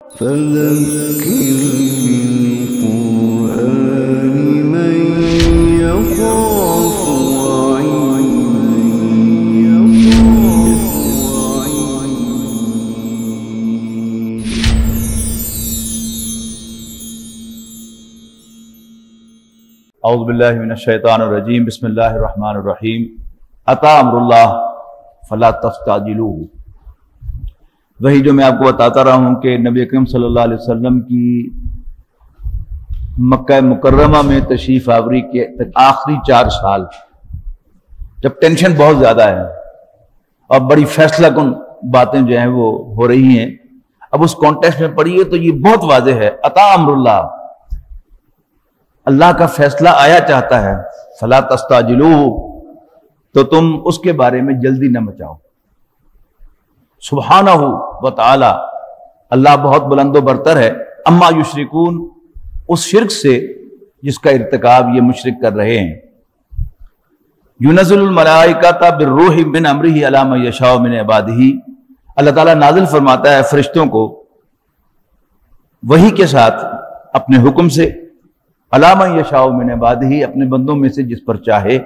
فذكر بالقرآن من يخاف اعوذ باللہ من الشیطان الرجیم بسم اللہ الرحمن الرحیم اتی امر اللہ فلا تستعجلوہ۔ وہی جو میں آپ کو بتاتا رہا ہوں کہ نبی اکرم صلی اللہ علیہ وسلم کی مکہ مکرمہ میں تشریف آوری کے آخری 4 سال جب ٹینشن بہت زیادہ ہے اور بڑی فیصلہ کن باتیں جو ہیں وہ ہو رہی ہیں، اب اس کانٹیکسٹ میں پڑھیے تو یہ بہت واضح ہے۔ اتی امر اللہ، اللہ کا فیصلہ آیا چاہتا ہے، فلا تستعجلوہ، تو تم اس کے بارے میں جلدی نہ مچاؤ۔ سبحانہ و تعالی، اللہ بہت بلند و برتر ہے، اما یشرکون، اس شرک سے جس کا ارتکاب یہ مشرک کر رہے ہیں۔ ینزل الملائکۃ بالروح من امرہ علی من یشاء من عبادہ، اللہ تعالیٰ نازل فرماتا ہے فرشتوں کو وحی کے ساتھ اپنے حکم سے، علی من یشاء من عبادہ، اپنے بندوں میں سے جس پر چاہے،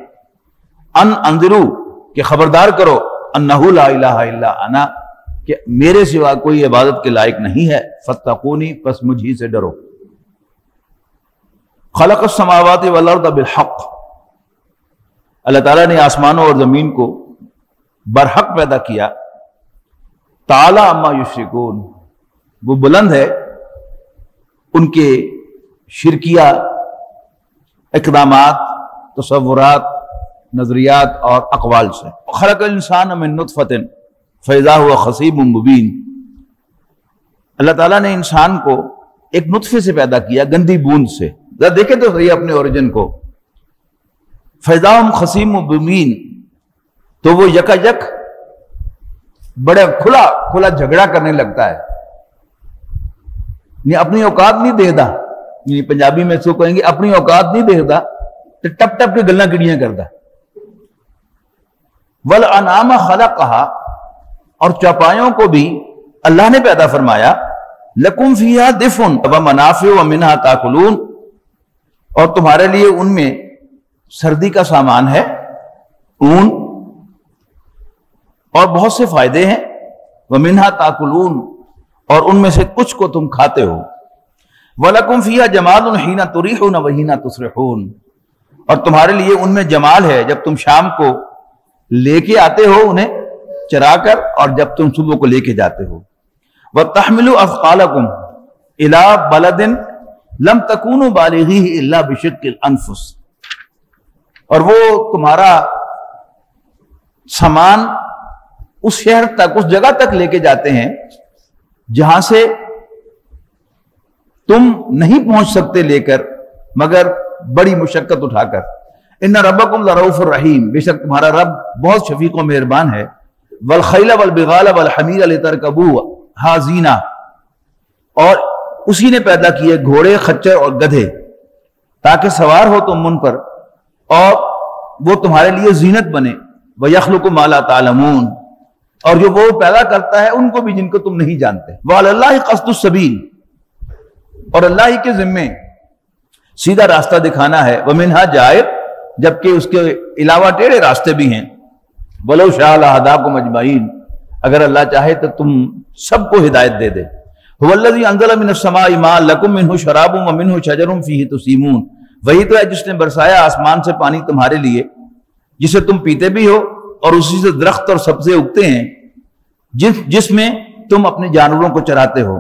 ان انذروا، کہ خبردار کرو، انہ لا الہ الا انا، کہ میرے سوا کوئی عبادت کے لائق نہیں ہے، فاتقونی، پس مجھ ہی سے ڈرو۔ خلق السماوات والارض بالحق، اللہ تعالیٰ نے آسمانوں اور زمین کو برحق پیدا کیا۔ تعالی اما یشرکون، وہ بلند ہے ان کے شرکیہ اقدامات، تصورات، نظریات اور اقوال سے۔ خلق الانسان من نطفۃ فاذا هو خصیب مبین، اللہ تعالیٰ نے انسان کو ایک نطفے سے پیدا کیا، گندی بوند سے، ذرا دیکھیں تو صحیح اپنے اوریجن کو۔ فاذا هم خصیم مبین، تو وہ یکایک بڑے کھلا جھگڑا کرنے لگتا ہے، یہ اپنی اوقات نہیں دیکھتا، یعنی پنجابی میں اس کو کہیں گے اپنی اوقات نہیں دیکھتا تو ٹپ ٹپ کے گلاں کڑیاں کرتا۔ والانعام خلقہا، اور چوپایوں کو بھی اللہ نے پیدا فرمایا، لکم فیہا دفء ومنافع ومنہا تاکلون، اور تمہارے لیے ان میں سردی کا سامان ہے، اون، اور بہت سے فائدے ہیں، ومنہا تاکلون، اور ان میں سے کچھ کو تم کھاتے ہو، وَلَكُمْ فِيهَا جَمَالٌ حِينَ تُرِيحُونَ وَحِينَ تُصْرِحُونَ، اور تمہارے لیے ان میں جمال ہے جب تم شام کو لے کے آتے ہو انہیں چرا کر، اور جب تم صبح کو لے کے جاتے ہو۔ وَتَحْمِلُوا أَثْقَالَكُمْ إِلَىٰ بَلَدٍ لَمْ تَكُونُوا بَالِغِيهِ إِلَّا بِشِقِّ الْأَنفُسِ، اور وہ تمہارا سامان اس شہر تک، اس جگہ تک لے کے جاتے ہیں جہاں سے تم نہیں پہنچ سکتے لے کر مگر بڑی مشقت اٹھا کر۔ ان ربکم لرؤوف الرحیم، بے شک تمہارا رب بہت شفیق و مہربان ہے۔ والخیل والبغال والحمیر لترکبوہا زینہ، اور اسی نے پیدا کیے گھوڑے، خچر اور گدھے تاکہ سوار ہو تم ان پر، اور وہ تمہارے لیے زینت بنے۔ وَيَخْلُقُ مَا لَا تَعْلَمُونَ، اور جو وہ پیدا کرتا ہے ان کو بھی جن کو تم نہیں جانتے۔ وَعَلَى اللَّهِ قَصْدُ السَّبِيلِ، اور اللہ ہی کے ذمے سیدھا راستہ دکھانا ہے۔ وَمِنْهَا جَائِرٌ، جبکہ اس کے علاوہ ٹیڑھے راستے بھی ہیں۔ وَلَوْ شَاءَ لَهَدَاكُمْ أَجْمَعِينَ، اگر اللہ چاہے تو تم سب کو ہدایت دے دے۔ هُوَ الَّذِي أَنزَلَ مِنَ السَّمَاءِ مَاءً لَكُم مِّنْهُ شَرَابٌ وَمِنْهُ شَجَرٌ فِيهِ تُسِيمُونَ، وہی تو ہے جس نے برسایا آسمان سے پانی تمہارے لیے جسے تم پیتے بھی ہو، اور اسی سے درخت اور سبزے اگتے ہیں جس میں تم اپنے جانوروں کو چراتے ہو۔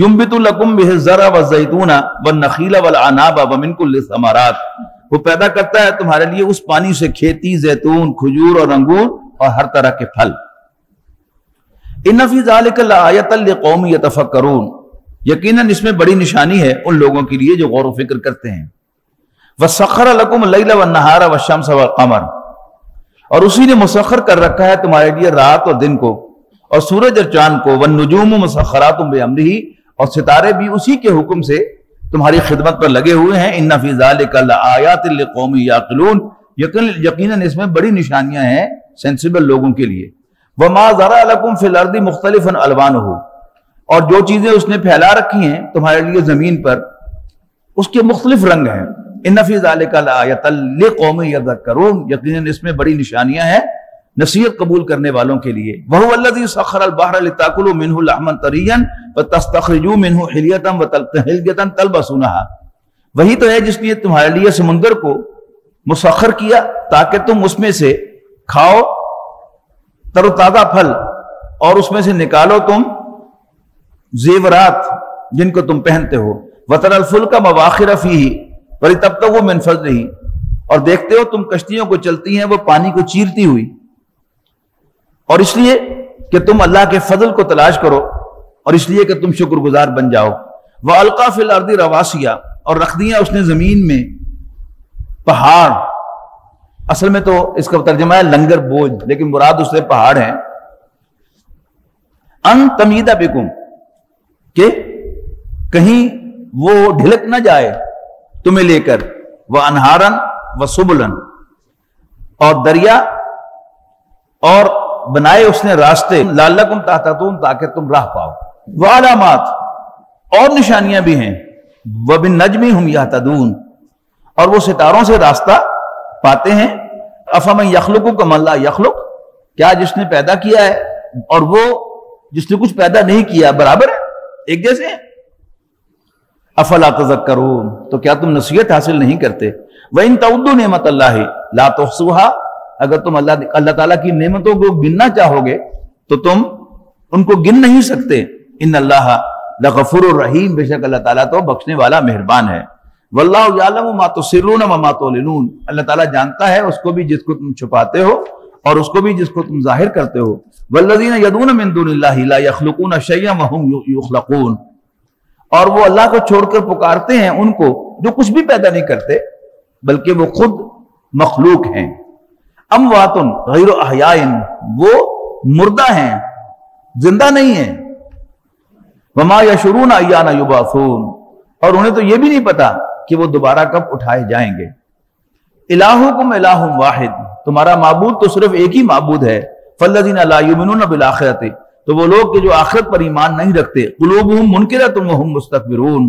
يُنبِتُ لَكُم بِهِ الزَّرْعَ وَالزَّيْتُونَ وَالنَّخِيلَ وَالْأَعْنَابَ وَمِن كُلِّ الثَّمَرَاتِ، وہ پیدا کرتا ہے تمہارے لیے اس پانی سے کھیتی، زیتون، کھجور اور انگور اور ہر طرح کے پھل۔ إِنَّ فِي ذَلِكَ لَآيَةً لِقَوْمٍ يَتَفَكَّرُونَ، یقیناً اس میں بڑی نشانی ہے ان لوگوں کے لیے جو غور و فکر کرتے ہیں۔ وَسَخَّرَ لَكُمُ اللَّيْلَ وَالنَّهَارَ وَالشَّمْسَ وَالْقَمَرَ، اور اسی نے مسخر کر رکھا ہے تمہارے لیے رات اور دن کو، اور سورج اور چاند کو۔ وَالنُّجُومُ مُسَخَّرَاتٌ بِأَمْرِهِ، اور ستارے بھی اسی کے حکم سے تمہاری خدمت پر لگے ہوئے ہیں۔ إِنَّ فِي ذَلِكَ لَآيَاتٍ لِقَوْمٍ يَعْقِلُونَ، یقیناً اس میں بڑی نشانیاں ہیں سینسیبل لوگوں کے لیے۔ وَمَا ذَرَأَ لَكُمْ فِي الْأَرْضِ مُخْتَلِفًا أَلْوَانُهُ، اور جو چیزیں اس نے پھیلا رکھی ہیں تمہارے لیے زمین پر اس کے مختلف رنگ ہیں. ان فی ذلک لآیۃ لقوم یذکرون، یقیناً اس میں بڑی نشانیاں ہیں نصیحت قبول کرنے والوں کے لیے. وَهُوَ الَّذِي سَخَّرَ الْبَحْرَ لِتَأْكُلُوا مِنْهُ لَحْمًا طَرِيًّا وَتَسْتَخْرِجُوا مِنْهُ حِلْيَةً وَتَلْبَسُونَهَا تَلْبَسُونَهَا، وہی تو ہے جس نے تمہارے لیے سمندر کو مسخر کیا تاکہ تم اس میں سے کھاؤ تر و تازہ پھل، اور اس میں سے نکالو تم زیورات جن کو تم پہنتے ہو. وَتَرَى الْفُلْكَ مَوَاخِرَ فِيهِ وَلِتَبْتَغُوا مِنْ فَضْلِهِ، اور دیکھتے ہو تم کشتیوں کو چلتی ہیں وہ پانی کو چیرتی ہوئی، اور اس لیے کہ تم اللہ کے فضل کو تلاش کرو، اور اس لیے کہ تم شکر گزار بن جاؤ. وَأَلْقَى فِي الْأَرْضِ رَوَاسِيَ، اور رکھ دیا اس نے زمین میں پہاڑ. اصل میں تو اس کا ترجمہ ہے لنگر بوجھ، لیکن مراد اس سے پہاڑ ہیں. ان تمید بکم، کہ کہیں وہ ڈھلک نہ جائے تمہیں لے کر. وانہارن وسبلن، اور دریا اور بنائے اس نے راستے. لعلکم تہتدون، تاکہ تم راہ پاؤ. وعلامات، اور نشانیاں بھی ہیں. وبالنجم ہم یہتدون، اور وہ ستاروں سے راستہ پاتے ہیں. افمن یخلق کمن لا یخلق، کیا جس نے پیدا کیا ہے اور وہ جس نے کچھ پیدا نہیں کیا برابر ہے، ایک جیسے ہیں. افلا تذکرون، تو کیا تم نصیحت حاصل نہیں کرتے. وَإِن تَعُدُّوا نِعْمَتَ اللَّهِ لَا تُحْصُوهَا، اگر تم اللہ تعالیٰ کی نعمتوں کو گننا چاہو گے تو تم ان کو گن نہیں سکتے. ان اللہ لغفور الرحیم، بے شک اللہ تعالیٰ تو بخشنے والا مہربان ہے. واللہ یعلم ما تسرون وما تعلنون، اللہ تعالیٰ جانتا ہے اس کو بھی جس کو تم چھپاتے ہو اور اس کو بھی جس کو تم ظاہر کرتے ہو. والذین یدعون من دون اللہ لا یخلقون شیئا وهم یخلقون، اور وہ اللہ کو چھوڑ کر پکارتے ہیں ان کو جو کچھ بھی پیدا نہیں کرتے بلکہ وہ خود مخلوق ہیں. اموات غیر احیاء، وہ مردہ ہیں زندہ نہیں ہیں. وما یشعرون ایان یبعثون، اور انہیں تو یہ بھی نہیں پتا کہ وہ دوبارہ کب اٹھائے جائیں گے. الہکم الہ واحد، تمہارا معبود تو صرف ایک ہی معبود ہے. فالذین لا یؤمنون بالآخرۃ، تو وہ لوگ کہ جو آخرت پر ایمان نہیں رکھتے. قلوبہم منکرۃ وہم مستکبرون،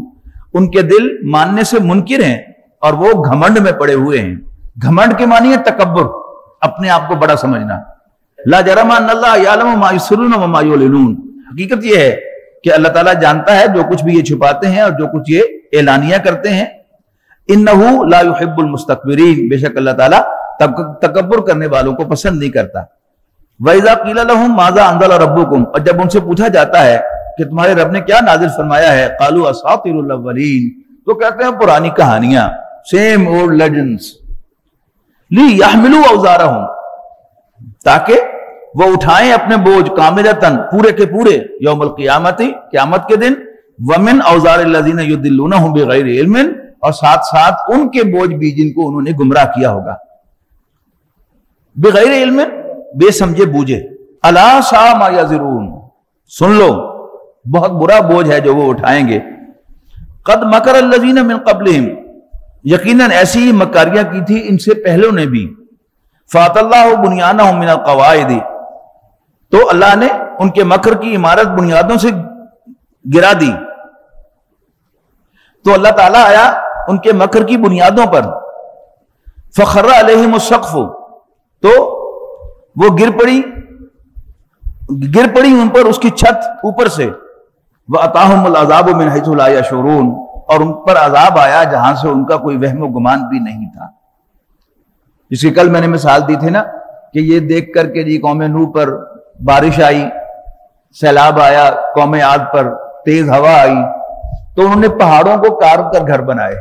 ان کے دل ماننے سے منکر ہیں اور وہ گھمنڈ میں پڑے ہوئے ہیں. گھمنڈ کے معنی ہے تکبر، اپنے آپ کو بڑا سمجھنا. لا جرم ان اللہ یعلم ما یسرون وما یعلنون، حقیقت یہ ہے کہ اللہ تعالیٰ جانتا ہے جو کچھ بھی یہ چھپاتے ہیں اور جو کچھ یہ اعلانیہ کرتے ہیں. انہ لا یحب المستکبرین، بے شک اللہ تعالیٰ تکبر کرنے والوں کو پسند نہیں کرتا. وَإِذَا قِيلَ لَهُمْ مَاذَا أَنزَلَ رَبُّكُمْ، اور جب ان سے پوچھا جاتا ہے کہ تمہارے رب نے کیا نازل فرمایا ہے. قَالُوا أَسَاطِيرُ الْأَوَّلِينَ، تو کہتے ہیں پرانی کہانیاں، same old legends. لِيَحْمِلُوا أَوْزَارَهُمْ، تاکہ وہ اٹھائیں اپنے بوجھ کاملتاً، پورے کے پورے، یوم القیامت، قیامت کے دن. وَمِنْ أَوْزَارِ الَّذِينَ يُضِلُّونَهُمْ بِغَيْرِ عِلْمٍ، اور ساتھ ساتھ ان کے بوجھ بھی جن کو انہوں نے گمراہ کیا ہوگا. بغیر علم، بے سمجھے بوجھے. الا ساء ما یزرون، سن لو بہت برا بوجھ ہے جو وہ اٹھائیں گے. قد مکر الذین من قبلہم، یقیناً ایسی ہی مکاریاں کی تھی ان سے پہلوں نے بھی. فات اللہ بنیانہم من القواعد، تو اللہ نے ان کے مکر کی عمارت بنیادوں سے گرا دی. تو اللہ تعالیٰ آیا ان کے مکر کی بنیادوں پر. فخر علیہم السقف، تو وہ گر پڑی ان پر اس کی چھت اوپر سے. وَأَتَاهُمُ الْعَذَابُ مِنْ حَيْثُ لَا يَشْعُرُونَ، اور ان پر عذاب آیا جہاں سے ان کا کوئی وہم و گمان بھی نہیں تھا. جس کی کل میں نے مثال دی تھی نا کہ یہ دیکھ کر کے جی قوم نوح پر بارش آئی، سیلاب آیا، قوم عاد پر تیز ہوا آئی، تو انہوں نے پہاڑوں کو کاٹ کر گھر بنائے،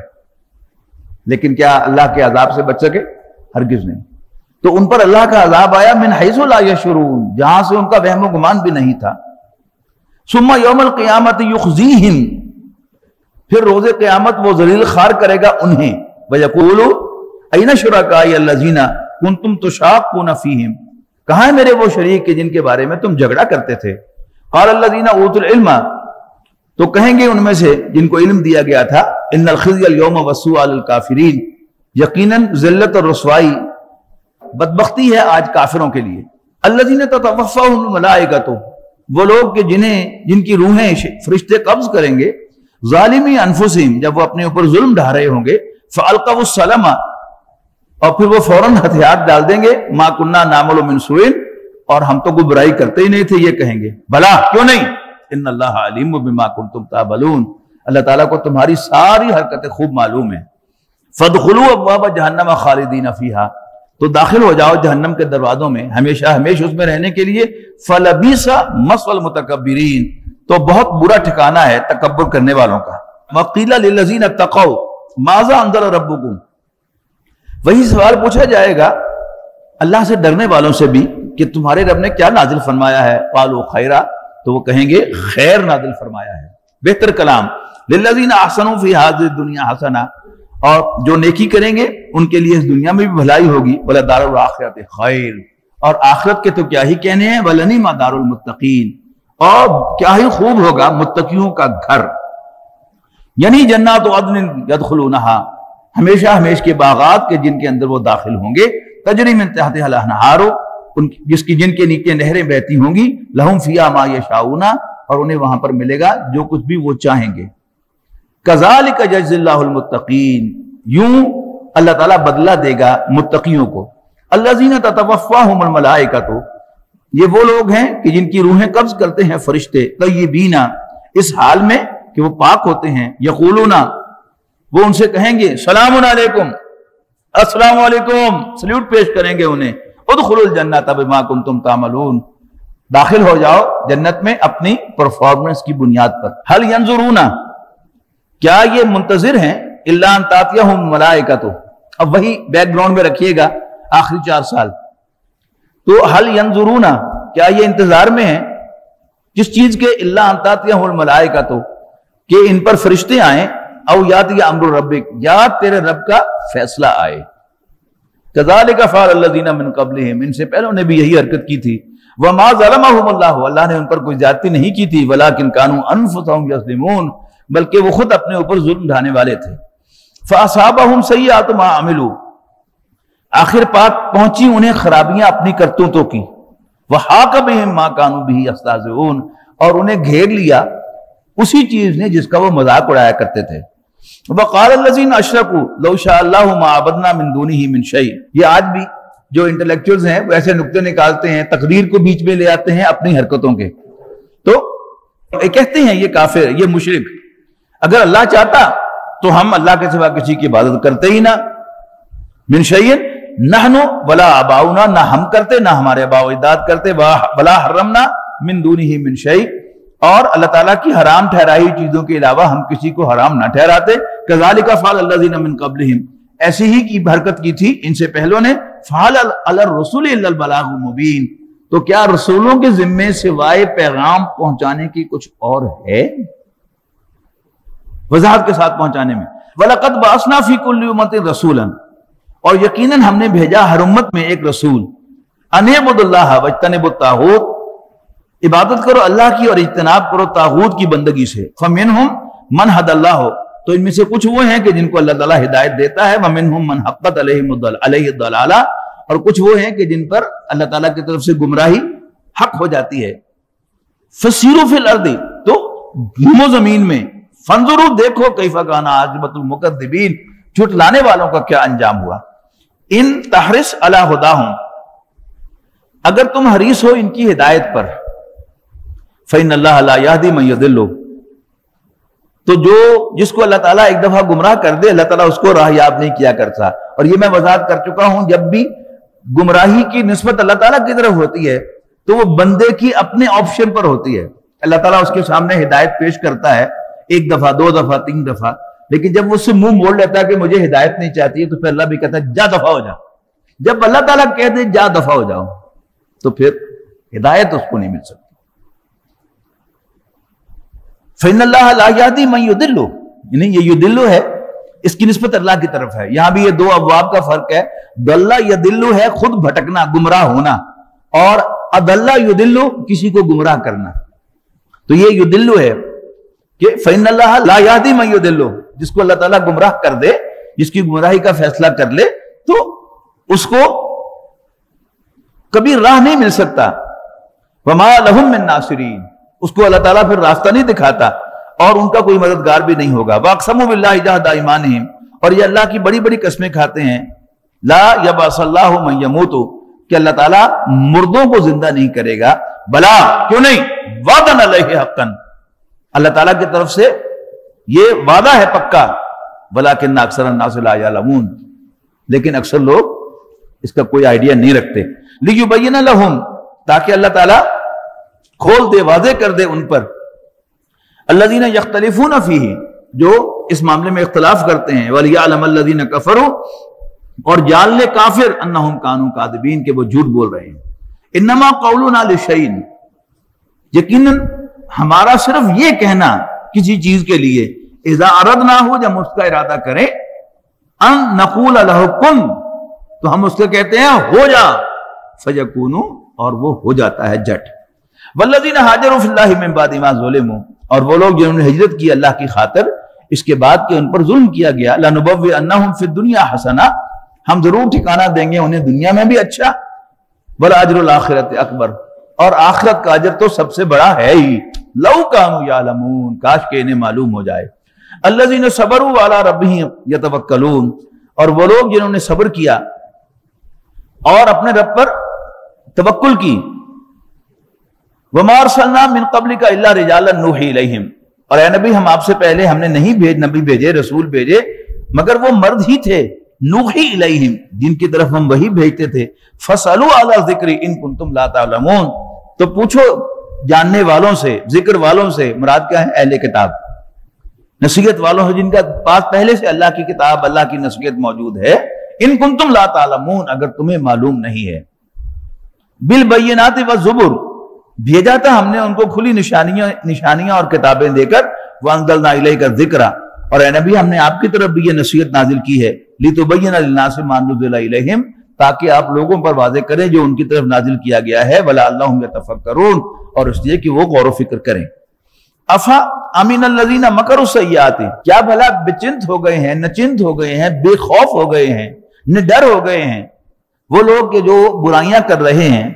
لیکن کیا اللہ کے عذاب سے بچ سکے؟ ہرگز نہیں. تو ان پر اللہ کا عذاب آیا من حیث لا یشعرون، جہاں سے ان کا وہم و گمان بھی نہیں تھا. ثم یوم القیامت یخزیہم، پھر روز قیامت وہ ذلیل خوار کرے گا انہیں. ویقول این شرکائی الذین کنتم تشاقون فیہم، کہاں ہیں میرے وہ شریک کہ جن کے بارے میں تم جھگڑا کرتے تھے. قال الذین اوتوا العلم، تو کہیں گے ان میں سے جن کو علم دیا گیا تھا، ان الخزي اليوم والسوء على الكافرین، یقیناً ذلت اور رسوائی بدبختی ہے آج کافروں کے لیے. الذین تتوفاهم الملائکۃ، وہ لوگ کہ جن کی روحیں فرشتے قبض کریں گے، ظالمی انفسہم، جب وہ اپنے اوپر ظلم ڈھا رہے ہوں گے، فالقوا السلم، اور پھر وہ فوراً ہتھیار ڈال دیں گے، ما کننا نعمل من سوء، اور ہم تو کوئی برائی کرتے ہی نہیں تھے، یہ کہیں گے بلا کیوں نہیں، ان اللہ علیم بما کنتم تعملون، اللہ تعالیٰ کو تمہاری ساری حرکتیں خوب معلوم ہیں۔ فادخلوا ابواب جہنم خالدین فیہا، تو داخل ہو جاؤ جہنم کے دروازوں میں ہمیشہ ہمیشہ اس میں رہنے کے لیے، فلبئس مثوى المتکبرین، تو بہت برا ٹھکانہ ہے تکبر کرنے والوں کا۔ وقیل للذین اتقوا ماذا انزل ربکم، وہی سوال پوچھا جائے گا اللہ سے ڈرنے والوں سے بھی کہ تمہارے رب نے کیا نازل فرمایا ہے، قالوا خیرا، تو وہ کہیں گے خیر نازل فرمایا ہے، بہتر کلام، للذین احسنوا فی ھذہ الدنیا حسنہ، اور جو نیکی کریں گے ان کے لیے اس دنیا میں بھی بھلائی ہوگی، وَلَدَارُ الْآخِرَةِ خیر، اور آخرت کے تو کیا ہی کہنے ہیں، وَلَنِعْمَ دَارُ الْمُتَّقِينَ، اور کیا ہی خوب ہوگا متقیوں کا گھر، یعنی جنات عدن يدخلونها، ہمیشہ ہمیش کے باغات کے جن کے اندر وہ داخل ہوں گے، تجری من تحتها الانہار، جن کے نیچے نہریں بہتی ہوں گی، لہم فیہا ما یشاؤون، اور انہیں وہاں پر ملے گا جو کچھ بھی وہ چاہیں گے، کذالک یجزی اللہ المتقین، یوں اللہ تعالیٰ بدلہ دے گا متقیوں کو، الذین تتوفاہم الملائکۃ، یہ وہ لوگ ہیں کہ جن کی روحیں قبض کرتے ہیں فرشتے، طیبین، اس حال میں کہ وہ پاک ہوتے ہیں، یقولون، وہ ان سے کہیں گے سلام علیکم، السلام علیکم، سلیوٹ پیش کریں گے انہیں، ادخلوا الجنۃ بما کنتم تعملون، داخل ہو جاؤ جنت میں اپنی پرفارمنس کی بنیاد پر، هل ينظرون، کیا یہ منتظر ہیں، الا ان تاتیہم الملائکۃ، اب وہی بیک گراؤنڈ میں رکھیے گا آخری 4 سال، تو هل ينظرون، کیا یہ انتظار میں ہیں کس چیز کے، الا ان تاتیہم الملائکۃ، کہ ان پر فرشتے آئیں، او یاتی امر ربک، یا تیرے رب کا فیصلہ آئے، کذالک فعل الذین من قبلہم، ان سے پہلوں نے بھی یہی حرکت کی تھی، وما ظلمہم اللہ، اللہ نے ان پر کوئی زیادتی نہیں کی تھی، ولکن کانوا انفسہم یظلمون، بلکہ وہ خود اپنے اوپر ظلم ڈھانے والے تھے، فاصابہم سیئات ما عملوا، آخر پہنچی انہیں خرابیاں اپنی کرتوتوں کی، وحاق بہم ما کانوا بہ یستہزئون، اور انہیں گھیر لیا اسی چیز نے جس کا وہ مذاق اڑایا کرتے تھے، وقال الذین اشرکوا لو شاء اللہ ما عبدنا من دونہ من شیء، یہ آج بھی جو انٹلیکچوئلز ہیں وہ ایسے نکتے نکالتے ہیں، تقریر کو بیچ میں لے آتے ہیں اپنی حرکتوں کے، تو یہ کہتے ہیں یہ کافر، یہ مشرک، اگر اللہ چاہتا تو ہم اللہ کے سوا کسی کی عبادت کرتے ہی نہ، من شیء نحن ولا آباؤنا، نہ ہم کرتے نہ ہمارے آباء و اجداد کرتے، ولا حرمنا من دونہ من شیء، اور اللہ تعالیٰ کی حرام ٹھہرائی چیزوں کے علاوہ ہم کسی کو حرام نہ ٹھہراتے، کذالک فعل الذین من قبلہم، ایسی ہی کی حرکت کی تھی ان سے پہلوں نے، فعل علی الرسول الا البلاغ المبین، تو کیا رسولوں کے ذمے سوائے پیغام پہنچانے کی کچھ اور ہے، وضاحت کے ساتھ پہنچانے میں، وَلَقَدْ بَعَثْنَا فِي كُلِّ أُمَّةٍ رَسُولًا، اور یقیناً ہم نے بھیجا ہر امت میں ایک رسول، أَنِ اعْبُدُوا اللَّهَ وَاجْتَنِبُوا الطَّاغُوتَ، عبادت کرو اللہ کی اور اجتناب کرو طاغوت کی بندگی سے، فَمِنْهُمْ مَنْ هَدَى اللَّهُ، تو ان میں سے کچھ وہ ہیں کہ جن کو اللہ تعالیٰ ہدایت دیتا ہے، وَمِنْهُمْ مَنْ حَقَّتْ عَلَيْهِ الضَّلَالَةُ، اور کچھ وہ ہیں کہ جن پر اللہ تعالیٰ کی طرف سے گمراہی حق ہو جاتی ہے، فَسِيرُوا فِي الْأَرْضِ، تو گھومو زمین میں، فَانظُرُوا، دیکھو كَيْفَ كَانَ عَاقِبَةُ الْمُكَذِّبِينَ، جھٹلانے والوں کا کیا انجام ہوا، ان تحرص علی ہداہم، اگر تم حریص ہو ان کی ہدایت پر، فإن اللہ لا یہدی من یضل، تو جس کو اللہ تعالیٰ ایک دفعہ گمراہ کر دے اللہ تعالیٰ اس کو راہ یاب نہیں کیا کرتا، اور یہ میں وضاحت کر چکا ہوں، جب بھی گمراہی کی نسبت اللہ تعالیٰ کی طرف ہوتی ہے تو وہ بندے کی اپنے آپشن پر ہوتی ہے، اللہ تعالیٰ اس کے سامنے ہدایت پیش کرتا ہے 1 دفعہ 2 دفعہ 3 دفعہ، لیکن جب وہ اس سے منہ موڑ لیتا ہے کہ مجھے ہدایت نہیں چاہتی ہے تو پھر اللہ بھی کہتا ہے جا دفعہ ہو جا، جب اللہ تعالیٰ کہہ دے جا دفعہ ہو جاؤ تو پھر ہدایت اس کو نہیں مل سکتی، فإن اللہ لا یہدی من یضل، یعنی یہ یضل ہے اس کی نسبت اللہ کی طرف ہے، یہاں بھی یہ 2 ابواب کا فرق ہے، ضل یضل ہے خود بھٹکنا گمراہ ہونا، اور اضل یضل کسی کو گمراہ کرنا، تو یہ یضل ہے کہ فإن اللہ لا یہدی من یضل، جس کو اللہ تعالیٰ گمراہ کر دے، جس کی گمراہی کا فیصلہ کر لے تو اس کو کبھی راہ نہیں مل سکتا، وما لہم من ناصرین، اس کو اللہ تعالیٰ پھر راستہ نہیں دکھاتا اور ان کا کوئی مددگار بھی نہیں ہوگا۔ واقسموا باللہ جہد ایمانہم، اور یہ اللہ کی بڑی بڑی قسمیں کھاتے ہیں، لا یبعث اللہ من یموت، کہ اللہ تعالیٰ مردوں کو زندہ نہیں کرے گا، بلا کیوں نہیں، وعدن علیہ حقا، اللہ تعالیٰ کی طرف سے یہ وعدہ ہے پکا، ولکن اکثر الناس لا یعلمون، لیکن اکثر لوگ اس کا کوئی آئیڈیا نہیں رکھتے۔ لیبین لہم، تاکہ اللہ تعالیٰ کھول دے، واضح کر دے ان پر، الذین یختلفون فیہ، جو اس معاملے میں اختلاف کرتے ہیں، ولیعلم الذین کفروا، اور جان لے کافر انہم کانوا کاذبین، کہ وہ جھوٹ بول رہے ہیں۔ انما قولنا لشیء، یقیناً ہمارا صرف یہ کہنا کسی چیز کے لیے، اذا اردناہ، جب اس کا ارادہ کریں، ان نقول لہ کن، تو ہم اس کو کہتے ہیں ہو جا، فیکون، اور وہ ہو جاتا ہے جٹ۔ والذین ہاجروا فی اللہ من بعد ما ظلموا، اور وہ لوگ جنہوں نے ہجرت کی اللہ کی خاطر اس کے بعد کہ ان پر ظلم کیا گیا، لنبوئنہم فی الدنیا حسنہ، ہم ضرور ٹھکانہ دیں گے انہیں دنیا میں بھی اچھا، ولاجر الآخرۃ اکبر، اور آخرت کا اجر تو سب سے بڑا ہے ہی، لو کانوا یعلمون، کاش کہ انہیں معلوم ہو جائے۔ الذین صبروا علی ربہم یتوکلون، اور وہ لوگ جنہوں نے صبر کیا اور اپنے رب پر توکل کی، وما ارسلنا من قبلک الا رجالا نوحی الیہم، اور اے نبی ہم آپ سے پہلے ہم نے نہیں نبی بھیجے، رسول بھیجے، مگر وہ مرد ہی تھے، نوحی الیہم، جن کی طرف ہم وحی بھیجتے تھے۔ فاسألوا اہل الذکر ان کنتم لا تعلمون، تو پوچھو جاننے والوں سے، ذکر والوں سے، مراد کیا ہے؟ اہل کتاب، نصیحت والوں سے، جن کا پاس پہلے سے اللہ کی کتاب، اللہ کی نصیحت موجود ہے۔ ان کنتم لا تعلمون، اگر تمہیں معلوم نہیں ہے۔ بالبینات والزبر، بھیجا تھا ہم نے ان کو کھلی نشانیاں اور کتابیں دے کر، وانزلنا الیک الذکر، اور اے نبی ہم نے آپ کی طرف بھی یہ نصیحت نازل کی ہے، لتبین للناس ما نزل الیہم، تاکہ آپ لوگوں پر واضح کریں جو ان کی طرف نازل کیا گیا ہے، ولعلہم یتفکرون، اور اس لیے کہ وہ غور و فکر کریں۔ افا امین الذین مکروا السیئات، کیا بھلا بچنت ہو گئے ہیں، نچنت ہو گئے ہیں، بے خوف ہو گئے ہیں، نڈر ہو گئے ہیں وہ لوگ کہ جو برائیاں کر رہے ہیں،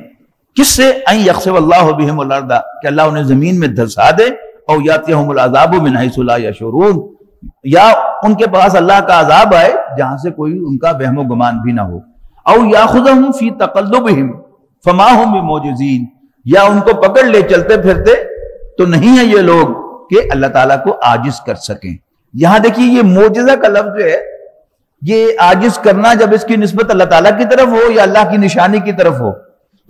کس سے؟ ان یخسف اللہ بہم الارض، کہ اللہ انہیں زمین میں دھسا دے، او یاتیہم العذاب من حیث لا یشعرون، یا ان کے پاس اللہ کا عذاب آئے جہاں سے کوئی ان کا وہم و گمان بھی نہ ہو، او یاخذہم فی تقلبہم فما ہم بمعجزین، یا ان کو پکڑ لے چلتے پھرتے تو نہیں ہے یہ لوگ کہ اللہ تعالیٰ کو عاجز کر سکیں۔ یہاں دیکھیے یہ معجزہ کا لفظ جو ہے، یہ عاجز کرنا جب اس کی نسبت اللہ تعالیٰ کی طرف ہو یا اللہ کی نشانی کی طرف ہو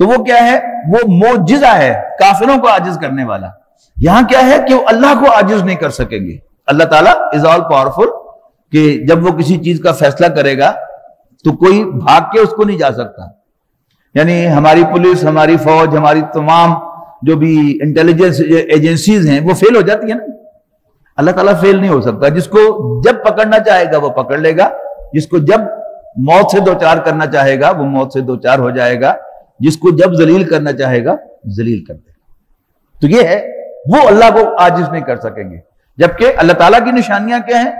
تو وہ کیا ہے؟ وہ معجزہ ہے، کافروں کو عاجز کرنے والا۔ یہاں کیا ہے کہ وہ اللہ کو عاجز نہیں کر سکیں گے۔ اللہ تعالیٰ از آل پاورفل، کہ جب وہ کسی چیز کا فیصلہ کرے گا تو کوئی بھاگ کے اس کو نہیں جا سکتا۔ یعنی ہماری پولیس، ہماری فوج، ہماری تمام جو بھی انٹیلیجنس ایجنسیز ہیں وہ فیل ہو جاتی ہیں نا، اللہ تعالیٰ فیل نہیں ہو سکتا۔ جس کو جب پکڑنا چاہے گا وہ پکڑ لے گا، جس کو جب موت سے دوچار کرنا چاہے گا وہ موت سے دوچار ہو جائے گا، جس کو جب ذلیل کرنا چاہے گا ذلیل کر دے گا۔ تو یہ ہے، وہ اللہ کو عاجز نہیں کر سکیں گے۔ جبکہ اللہ تعالیٰ کی نشانیاں کیا ہیں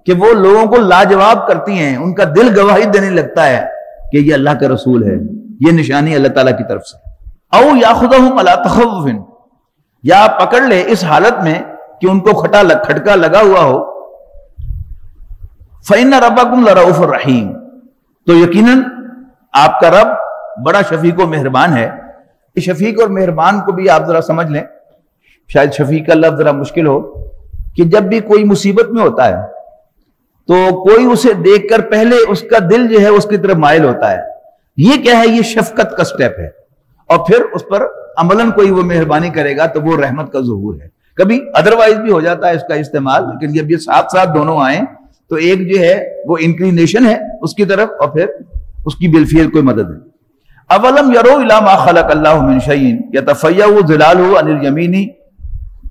کہ وہ لوگوں کو لاجواب کرتی ہیں، ان کا دل گواہی دینے لگتا ہے کہ یہ اللہ کا رسول ہے۔ یہ نشانی اللہ تعالیٰ کی طرف سے۔ او یاخذہم علی تخوف، یا پکڑ لے اس حالت میں کہ ان کو کھٹکا لگا ہوا ہو۔ فإن ربکم لرؤوف الرحیم، تو یقیناً آپ کا رب بڑا شفیق و مہربان ہے۔ اس شفیق اور مہربان کو بھی آپ ذرا سمجھ لیں، شاید شفیق کا لفظ ذرا مشکل ہو، کہ جب بھی کوئی مصیبت میں ہوتا ہے تو کوئی اسے دیکھ کر پہلے اس کا دل جو ہے اس کی طرف مائل ہوتا ہے۔ یہ کیا ہے؟ یہ شفقت کا سٹیپ ہے، اور پھر اس پر عملاً کوئی وہ مہربانی کرے گا تو وہ رحمت کا ظہور ہے۔ کبھی ادروائز بھی ہو جاتا ہے اس کا استعمال، لیکن جب یہ ساتھ ساتھ دونوں آئیں تو ایک جو ہے وہ انکلینیشن ہے اس کی طرف، اور پھر اس کی بالفعل کوئی مدد ہے۔ اولم یروا الی ما خلق اللہ من شیء یتفیأ ظلالہ عن الیمین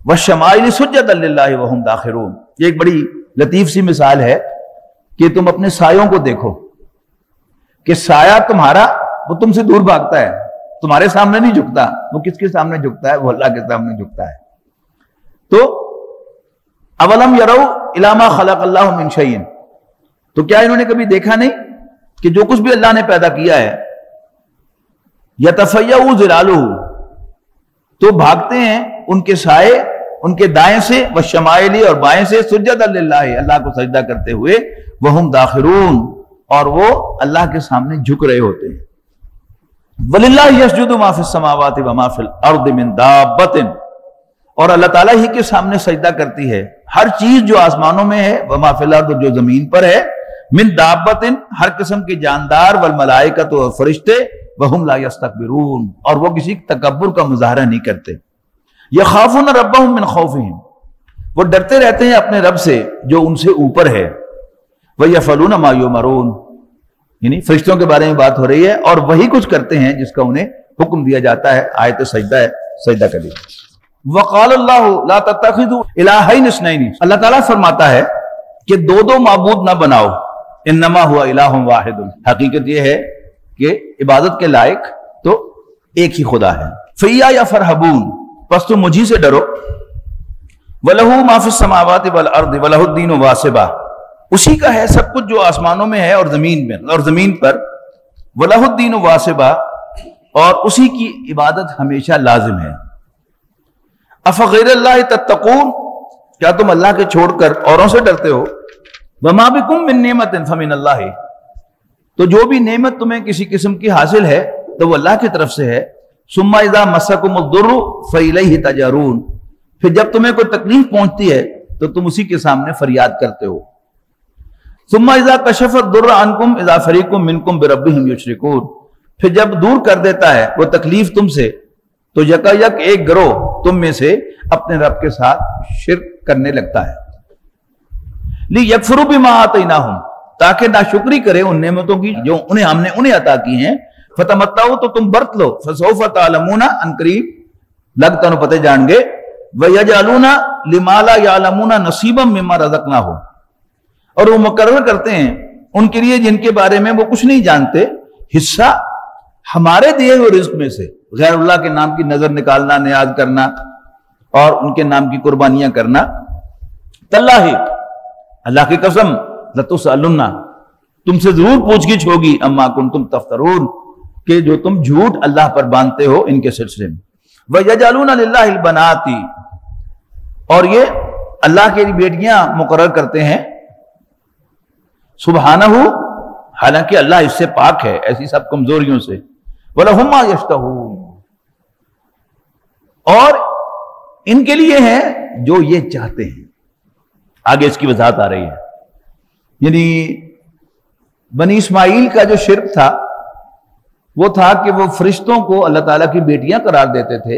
والشمائل سجدا للہ وہم داخرون۔ یہ ایک بڑی لطیف سی مثال ہے کہ تم اپنے سایوں کو دیکھو کہ سایہ تمہارا وہ تم سے دور بھاگتا ہے، تمہارے سامنے نہیں جھکتا۔ وہ کس کے سامنے جھکتا ہے؟ وہ اللہ کے سامنے جھکتا ہے۔ تو اولم یروا الی ما خلق اللہ من شیء، تو کیا انہوں نے کبھی دیکھا نہیں کہ جو کچھ بھی اللہ نے پیدا کیا ہے، یتفیأ ظلالہ، تو بھاگتے ہیں ان کے سائے ان کے دائیں سے والشمائلی اور بائیں سے سجدا للہ اللہ کو سجدہ کرتے ہوئے وہم داخرون اور وہ اللہ کے سامنے جھک رہے ہوتے ہیں. وَلِلَّهِ يَسْجُدُ مَا فِي السَّمَاوَاتِ وَمَا فِي الْأَرْضِ مِن دَابَّةٍ اور اللہ تعالیٰ ہی کے سامنے سجدہ کرتی ہے ہر چیز جو آسمانوں میں ہے وما فی الارض جو زمین پر ہے من دابۃ ہر قسم کے جاندار والملائکۃ اور فرشتے وہم لا یستکبرون اور وہ کسی تکبر کا مظاہرہ نہیں کرتے. یخافون ربہم من خوفہم وہ ڈرتے رہتے ہیں اپنے رب سے جو ان سے اوپر ہے. ویفعلون ما یؤمرون یعنی فرشتوں کے بارے میں بات ہو رہی ہے اور وہی کچھ کرتے ہیں جس کا انہیں حکم دیا جاتا ہے. آیت سجدہ ہے, سجدہ کر لیجیے. وقال اللہ لا تتخذوا الہین اثنین اللہ تعالیٰ فرماتا ہے کہ دو معبود نہ بناؤ. انما ہوا الہ واحد حقیقت یہ ہے کہ عبادت کے لائق تو ایک ہی خدا ہے. فیایا فرحبون پس تم مجھی سے ڈرو. وَلَهُ مَا فِي السَّمَاوَاتِ وَالْأَرْضِ وَلَهُ الدِّينُ وَاسِبًا اسی کا ہے سب کچھ جو آسمانوں میں ہے اور زمین میں اور زمین پر. وَلَهُ الدِّينُ وَاسِبًا اور اسی کی عبادت ہمیشہ لازم ہے. أَفَغَيْرَ اللَّهِ تَتَّقُونَ کیا تم اللہ کے چھوڑ کر اوروں سے ڈرتے ہو. وَمَا بِكُم مِّن نِّعْمَةٍ فَمِنَ اللَّهِ تو جو بھی نعمت تمہیں کسی قسم کی حاصل ہے تو وہ اللہ کی طرف سے ہے. ثُمَّ إِذَا مَسَّكُمُ الضُّرُّ فَإِلَيْهِ تَجَرُونَ پھر جب تمہیں کوئی تکلیف پہنچتی ہے تو تم اسی کے سامنے فریاد کرتے ہو. ثُمَّ إِذَا كَشَفَ الضُّرَّ عَنْكُمْ إِذَا فَرِيقٌ مِّنكُمْ بِرَبِّهِمْ يُشْرِكُونَ پھر جب دور کر دیتا ہے وہ تکلیف تم سے تو یکا یک ایک گروہ تم میں سے اپنے رب کے ساتھ شرک کرنے لگتا ہے. لِيَكْفُرُوا بِمَا آتَيْنَاهُمْ تاکہ ناشکری کرے ان نعمتوں کی جو ہم نے انہیں عطا کی ہیں. فتمتعوا تو تم برت لو فسوف تعلمون ان قریب لگ تنو پتے جان گے. وَيَجْعَلُونَ لِمَا لَا يَعْلَمُونَ نَصِيبًا مِّمَّا رَزَقْنَاهُمْ اور وہ مقرر کرتے ہیں ان کے لیے جن کے بارے میں وہ کچھ نہیں جانتے حصہ ہمارے دیے ہوئے رزق میں سے. غیر اللہ کے نام کی نظر نکالنا, نیاز کرنا اور ان کے نام کی قربانیاں کرنا. تاللہ اللہ کی قسم لتسألن تم سے ضرور پوچھ گچھ ہوگی اما کنتم تفترون کہ جو تم جھوٹ اللہ پر باندھتے ہو ان کے سلسلے میں. وَيَجْعَلُونَ لِلَّهِ الْبَنَاتِ اور یہ اللہ کے بیٹیاں مقرر کرتے ہیں. سبحانہ حالانکہ اللہ اس سے پاک ہے ایسی سب کمزوریوں سے. وَلَهُمْ مَا يَشْتَهُونَ اور ان کے لیے ہیں جو یہ چاہتے ہیں. آگے اس کی وضاحت آ رہی ہے. یعنی بنی اسماعیل کا جو شرک تھا وہ تھا کہ وہ فرشتوں کو اللہ تعالیٰ کی بیٹیاں قرار دیتے تھے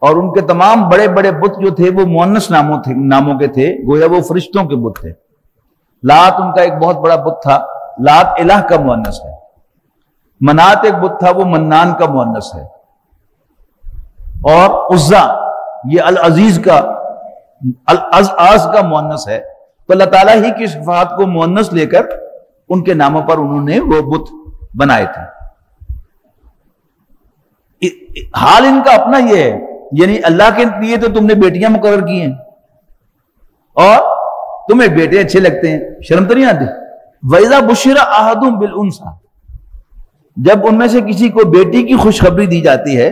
اور ان کے تمام بڑے بڑے بت جو تھے وہ مؤنث ناموں کے تھے, گویا وہ فرشتوں کے بت تھے. لات ان کا ایک بہت بڑا بت تھا, لات الہ کا مؤنث ہے. منات ایک بت تھا وہ منان کا مؤنث ہے. اور عزا یہ العزیز کا العز کا مؤنث ہے. تو اللہ تعالیٰ ہی کی صفات کو مؤنث لے کر ان کے ناموں پر انہوں نے وہ بت بنائے تھے. حال ان کا اپنا یہ ہے یعنی اللہ کے لیے تو تم نے بیٹیاں مقرر کی ہیں اور تمہیں بیٹے اچھے لگتے ہیں, شرم تو نہیں آتی. وَإِذَا بُشِّرَ أَحَدٌ بِالْأُنثىٰ جب ان میں سے کسی کو بیٹی کی خوشخبری دی جاتی ہے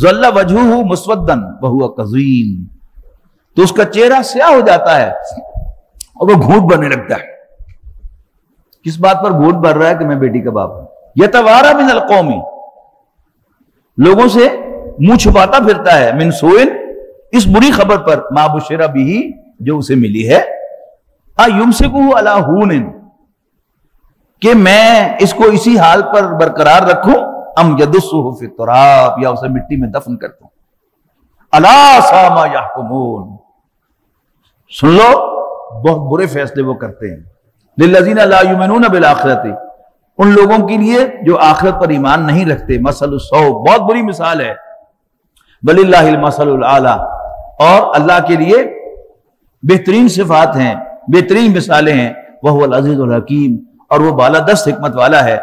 ظَلَّ وَجْهُهُ مُسْوَدًّا وَهُوَ كَظِيمٌ تو اس کا چہرہ سیاہ ہو جاتا ہے اور وہ گھونٹ بننے لگتا ہے. کس بات پر گھونٹ بھر رہا ہے کہ میں بیٹی کا باپ ہوں. يَتَوَارَى مِنَ الْقَوْمِ لوگوں سے منہ چھپاتا پھرتا ہے من سوئن اس بری خبر پر ما بشر بھی جو اسے ملی ہے. یمسکہ علی ہون کہ میں اس کو اسی حال پر برقرار رکھوں ام یدسہ فی التراب یا اسے مٹی میں دفن کر دوں. الا ساء ما یحکمون سن لو بہت برے فیصلے وہ کرتے ہیں. للذین لا یؤمنون بالآخرۃ ان لوگوں کے لیے جو آخرت پر ایمان نہیں رکھتے. مثل السوء بہت بری مثال ہے. وللہ المثل الاعلی اور اللہ کے لیے بہترین صفات ہیں, بہترین مثالیں ہیں. وہو العزیز الحکیم اور وہ بالادست حکمت والا ہے.